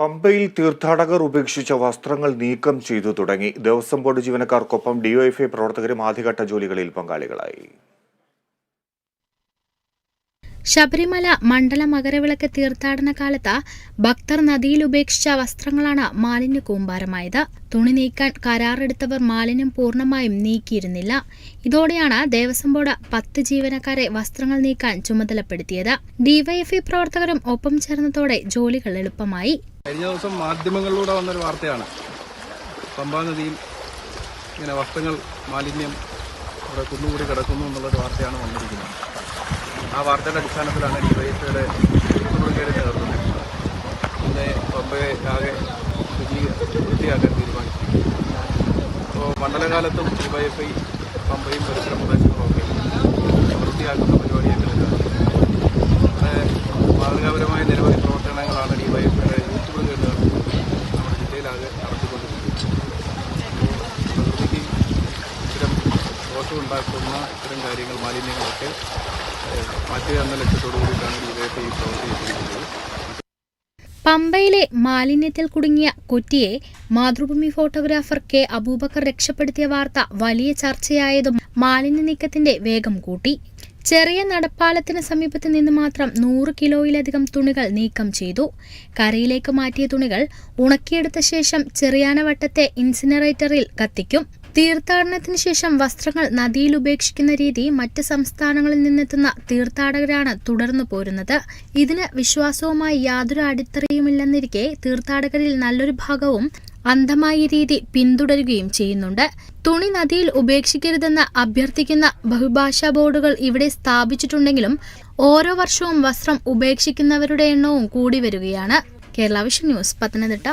പമ്പയിൽ തീർത്ഥാടകർ ഉപേക്ഷിച്ച വസ്ത്രങ്ങൾ നീക്കം ചെയ്തു തുടങ്ങി. ദേവസ്വം ബോർഡ് ജീവനക്കാർക്കൊപ്പം ഡിവൈഎഫ്ഐ പ്രവർത്തകരും ആദ്യഘട്ട ജോലികളിൽ പങ്കാളികളായി. ശബരിമല മണ്ഡല മകരവിളക്ക് തീർത്ഥാടന കാലത്ത് ഭക്തർ നദിയിൽ ഉപേക്ഷിച്ച വസ്ത്രങ്ങളാണ് മാലിന്യ കൂമ്പാരമായത്. തുണി നീക്കാൻ കരാറെടുത്തവർ മാലിന്യം പൂർണ്ണമായും നീക്കിയിരുന്നില്ല. ഇതോടെയാണ് ദേവസ്വം ബോർഡ് 10 ജീവനക്കാരെ വസ്ത്രങ്ങൾ നീക്കാൻ ചുമതലപ്പെടുത്തിയത്. ഡിവൈഎഫ്ഐ പ്രവർത്തകരും ഒപ്പം ചേർന്നതോടെ ജോലികൾ എളുപ്പമായി. കഴിഞ്ഞ ദിവസം മാധ്യമങ്ങളിലൂടെ വന്നൊരു വാർത്തയാണ്, പമ്പാ നദിയിൽ ഇങ്ങനെ വസ്ത്രങ്ങൾ മാലിന്യം അവിടെ കുന്നുകൂടി കിടക്കുന്നു എന്നുള്ളൊരു വാർത്തയാണ് വന്നിരിക്കുന്നത്. ആ വാർത്തയുടെ അടിസ്ഥാനത്തിലാണ് ഡിവൈഎഫ്ഐയുടെ കയറി ചേർന്നത്. പിന്നെ പമ്പയെ ആകെ വൃത്തിയാക്കാൻ തീരുമാനിച്ചു. അപ്പോൾ മണ്ഡലകാലത്തും ഡിവൈഎഫ്ഐ പമ്പയും പരിസര പ്രദേശങ്ങളുമൊക്കെ വൃത്തിയാക്കുന്ന പരിപാടിയൊക്കെ അങ്ങനെ മാതൃകാപരമായ നിരവധി പ്രവർത്തനങ്ങളാണ് ഡിവൈഎഫ്ഐയുടെ യൂത്ത് ബ്രിഗേഡുകൾ നമ്മുടെ ജില്ലയിലാകെ നടത്തിക്കൊണ്ടിരിക്കുന്നത്. പ്രകൃതിക്ക് ഇത്തരം ദോഷമുണ്ടാക്കുന്ന ഇത്തരം കാര്യങ്ങൾ, മാലിന്യങ്ങളൊക്കെ മാറ്റുക എന്ന ലക്ഷ്യത്തോടുകൂടിയിട്ടാണ് ഡിവൈഎഫ്ഐ പ്രവർത്തിച്ചിരിക്കുന്നത്. പമ്പയിലെ മാലിന്യത്തിൽ കുടുങ്ങിയ കുറ്റിയെ മാതൃഭൂമി ഫോട്ടോഗ്രാഫർ കെ അബൂബക്കർ രക്ഷപ്പെടുത്തിയ വാർത്ത വലിയ ചർച്ചയായതും മാലിന്യ നീക്കത്തിന്റെ വേഗം കൂട്ടി. ചെറിയ നടപ്പാലത്തിന് സമീപത്ത് നിന്ന് മാത്രം 100 കിലോയിലധികം തുണികൾ നീക്കം ചെയ്തു. കരയിലേക്ക് മാറ്റിയ തുണികൾ ഉണക്കിയെടുത്ത ശേഷം ചെറിയാനവട്ടത്തെ ഇൻസിനറേറ്ററിൽ കത്തിക്കും. തീർത്ഥാടനത്തിന് ശേഷം വസ്ത്രങ്ങൾ നദിയിൽ ഉപേക്ഷിക്കുന്ന രീതി മറ്റ് സംസ്ഥാനങ്ങളിൽ നിന്നെത്തുന്ന തീർത്ഥാടകരാണ് തുടർന്നു പോരുന്നത്. ഇതിന് വിശ്വാസവുമായി യാതൊരു അടിത്തറയുമില്ലെന്നിരിക്കെ തീർത്ഥാടകരിൽ നല്ലൊരു ഭാഗവും അന്ധമായ രീതി പിന്തുടരുകയും ചെയ്യുന്നുണ്ട്. തുണി നദിയിൽ ഉപേക്ഷിക്കരുതെന്ന് അഭ്യർത്ഥിക്കുന്ന ബഹുഭാഷാ ബോർഡുകൾ ഇവിടെ സ്ഥാപിച്ചിട്ടുണ്ടെങ്കിലും ഓരോ വർഷവും വസ്ത്രം ഉപേക്ഷിക്കുന്നവരുടെ എണ്ണവും കൂടി വരികയാണ്. Kerala vision news, Pathanamthitta.